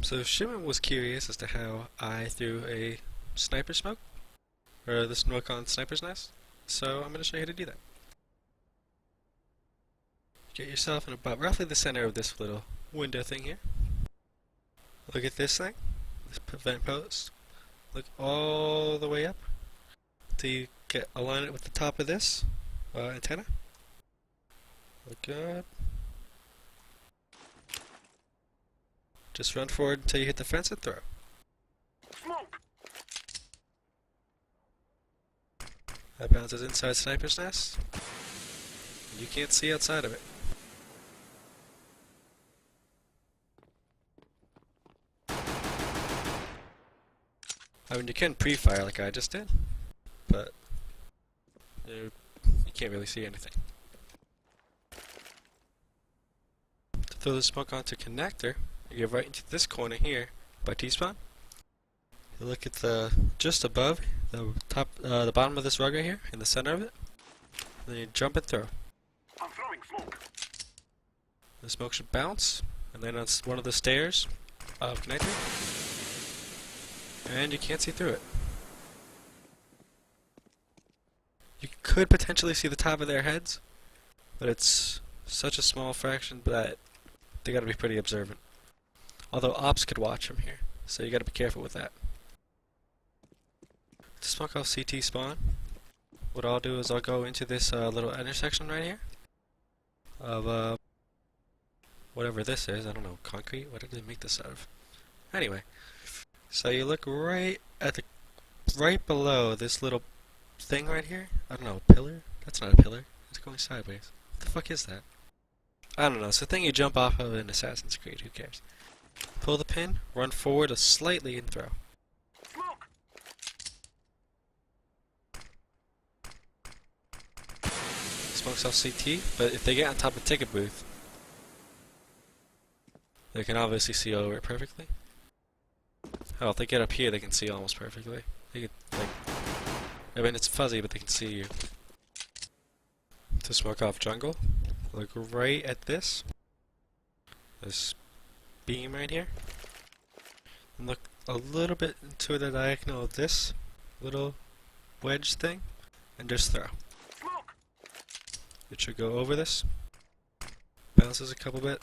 So Shimon was curious as to how I threw a sniper smoke, or the smoke on sniper's nest, so I'm going to show you how to do that. Get yourself in about roughly the center of this little window thing here. Look at this thing, this vent post. Look all the way up till you align it with the top of this antenna. Look good. Just run forward until you hit the fence and throw. Smoke! That bounces inside sniper's nest. You can't see outside of it. I mean, you can pre-fire like I just did, but you can't really see anything. To throw the smoke onto connector, you get right into this corner here by T-spawn. You look at the just above the top, the bottom of this rug right here, in the center of it. And then you jump and throw. I'm throwing smoke. The smoke should bounce, and then on one of the stairs of connector. And you can't see through it. You could potentially see the top of their heads, but it's such a small fraction that they gotta be pretty observant. Although ops could watch from here, so you gotta be careful with that. To smoke off CT spawn, what I'll do is I'll go into this little intersection right here of whatever this is. I don't know, concrete? What did they make this out of? Anyway. So you look right at the right below this little thing right here. I don't know, a pillar? That's not a pillar. It's going sideways. What the fuck is that? I don't know. It's the thing you jump off of in Assassin's Creed. Who cares? Pull the pin, run forward slightly, and throw. Smoke! Smokes off CT, but if they get on top of ticket booth, they can obviously see over it perfectly. Hell, if they get up here, they can see almost perfectly. They could, like, I mean, it's fuzzy, but they can see you. To smoke off jungle, look right at this beam right here, and look a little bit into the diagonal of this little wedge thing, and just throw. Smoke! It should go over this, bounces a couple bit,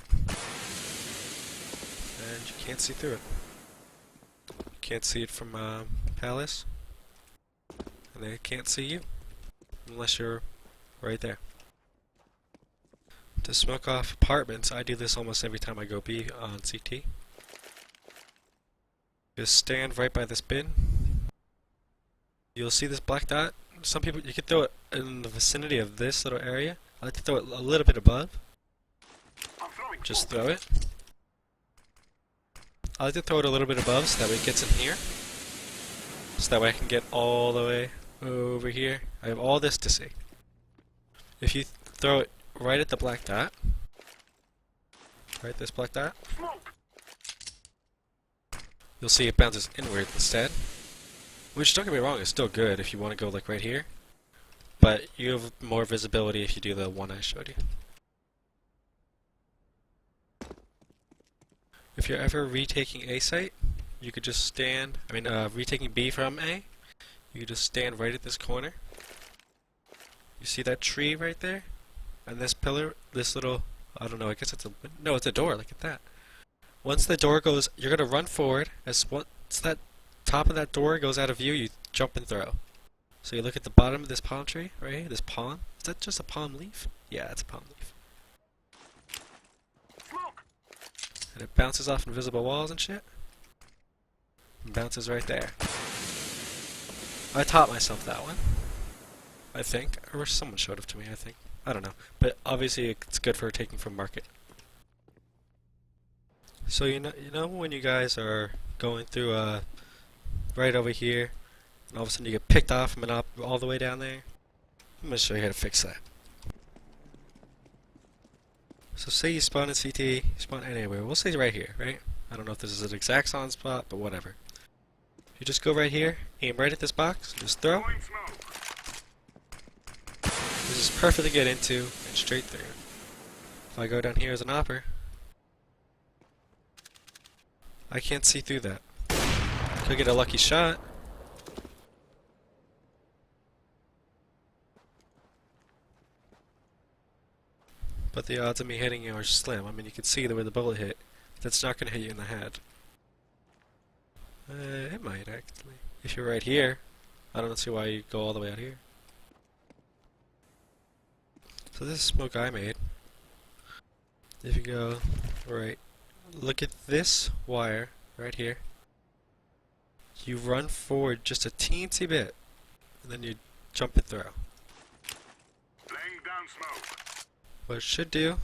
and you can't see through it. Can't see it from Palace, and they can't see you unless you're right there. To smoke off apartments, I do this almost every time I go B on CT. Just stand right by this bin. You'll see this black dot. Some people, you can throw it in the vicinity of this little area. I like to throw it a little bit above. I'm throwing Just smoke. throw it. I like to throw it a little bit above so that way it gets in here. So that way I can get all the way over here. I have all this to see. If you throw it right at the black dot, right this black dot, Smoke! you'll see it bounces inward instead. Which, don't get me wrong, is still good if you want to go like right here. But you have more visibility if you do the one I showed you. If you're ever retaking A site, you could just stand, retaking B from A, you could just stand right at this corner. You see that tree right there? And this pillar, this little, I don't know, I guess it's it's a door, look at that. Once the door goes, you're going to run forward, as once that top of that door goes out of view, you jump and throw. So you look at the bottom of this palm tree, right here, this palm. Is that just a palm leaf? Yeah, it's a palm leaf. Smoke! And it bounces off invisible walls and shit. And bounces right there. I taught myself that one. I think. Or someone showed it to me, I think. I don't know. But obviously it's good for taking from market. So you know when you guys are going through right over here, and all of a sudden you get picked off and up all the way down there? I'm going to show you how to fix that. So say you spawn in CT, you spawn anywhere. We'll say right here, right? I don't know if this is an exact spawn spot, but whatever. You just go right here, aim right at this box, just throw. Throwing smoke! This is perfect to get into and straight through. If I go down here as an opper, I can't see through that. Could get a lucky shot. But the odds of me hitting you are slim. I mean, you can see where the bullet hit. That's not going to hit you in the head. It might, actually. If you're right here, I don't see why you go all the way out here. So this is smoke I made. If you go, right, look at this wire right here. You run forward just a teensy bit, and then you jump it through. Laying down smoke. What it should do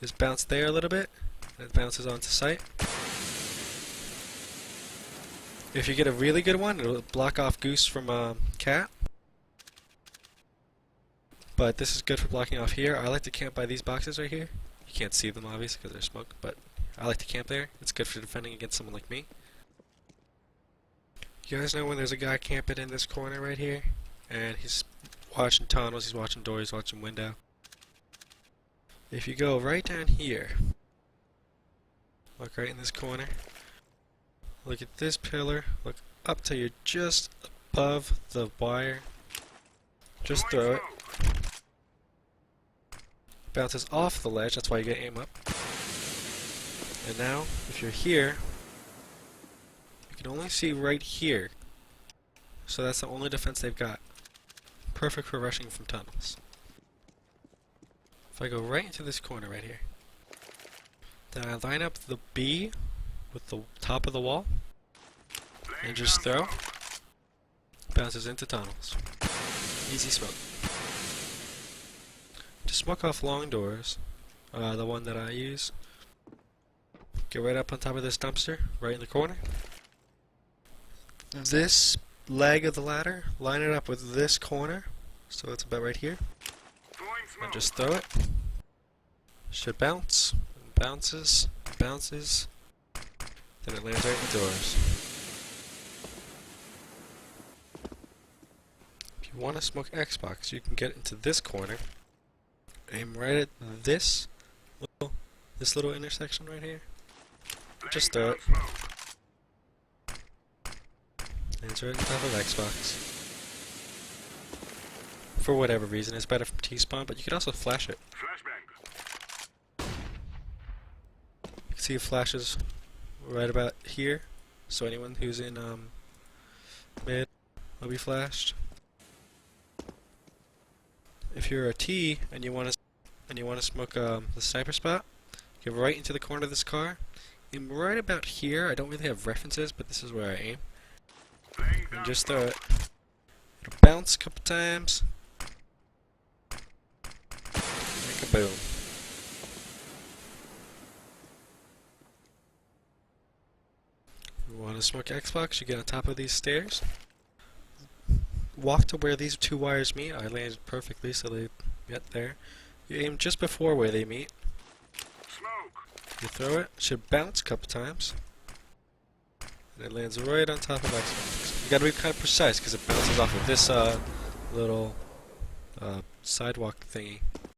is bounce there a little bit, and it bounces onto sight. If you get a really good one, it'll block off Goose from Cat. But this is good for blocking off here. I like to camp by these boxes right here. You can't see them obviously because there's smoke, but I like to camp there. It's good for defending against someone like me. You guys know when there's a guy camping in this corner right here, and he's watching tunnels, he's watching doors, he's watching window. If you go right down here, look right in this corner, look at this pillar, look up till you're just above the wire, just throw it. Bounces off the ledge, that's why you get aim up. And now, if you're here, you can only see right here. So that's the only defense they've got. Perfect for rushing from tunnels. If I go right into this corner right here, then I line up the B with the top of the wall, and just throw. Bounces into tunnels. Easy smoke. To smoke off long doors, the one that I use, get right up on top of this dumpster, right in the corner. This leg of the ladder, line it up with this corner, so it's about right here, and just throw it. Should bounce, bounces, bounces, then it lands right in the doors. If you want to smoke Xbox, you can get into this corner, aim right at this little intersection right here, just throw it. Lands right on top of Xbox. For whatever reason, it's better from T-spawn, but you could also flash it. You can see it flashes right about here, so anyone who's in mid will be flashed. If you're a T and you want to smoke the sniper spot, get right into the corner of this car. Aim right about here. I don't really have references, but this is where I aim. And just throw it. It'll bounce a couple times. Make a boom. If you want to smoke Xbox, you get on top of these stairs. Walk to where these two wires meet. I landed perfectly, so they get there. You aim just before where they meet. You throw it. Should bounce a couple times. And it lands right on top of Xbox. You gotta be kind of precise because it bounces off of this little sidewalk thingy.